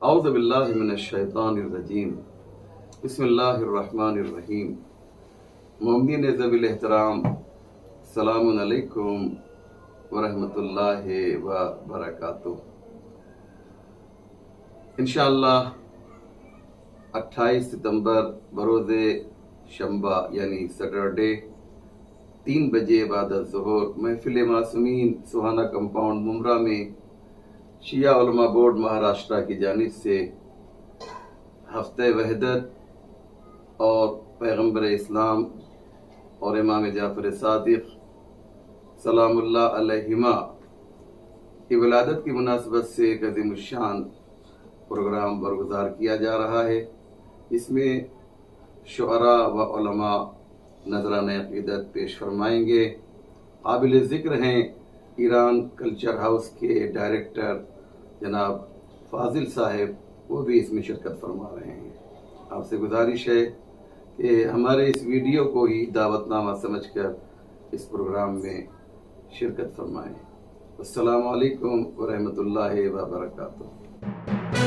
اعوذ باللہ من الشیطان الرجیم بسم اللہ الرحمن الرحیم مومنین ذوی الاحترام السلام علیکم ورحمۃ اللہ وبرکاتہ۔ انشاءاللہ 28 ستمبر بروز شنبہ یعنی سیٹرڈے 3 بجے بعد الظہر محفل معصومین سوہانہ کمپاؤنڈ ممرہ میں شیعہ علماء بورڈ مہاراشٹرا کی جانب سے ہفتہ وحدت اور پیغمبر اسلام اور امام جعفر صادق سلام اللہ علیہما کی ولادت کی مناسبت سے ایک عظیم الشان پروگرام برگزار کیا جا رہا ہے۔ اس میں شعراء و علماء نذرانہ عقیدت پیش فرمائیں گے۔ قابل ذکر ہیں ایران کلچر ہاؤس کے ڈائریکٹر جناب فاضل صاحب، وہ بھی اس میں شرکت فرما رہے ہیں۔ آپ سے گزارش ہے کہ ہمارے اس ویڈیو کو ہی دعوت نامہ سمجھ کر اس پروگرام میں شرکت فرمائیں۔ السلام علیکم ورحمۃ اللہ وبرکاتہ۔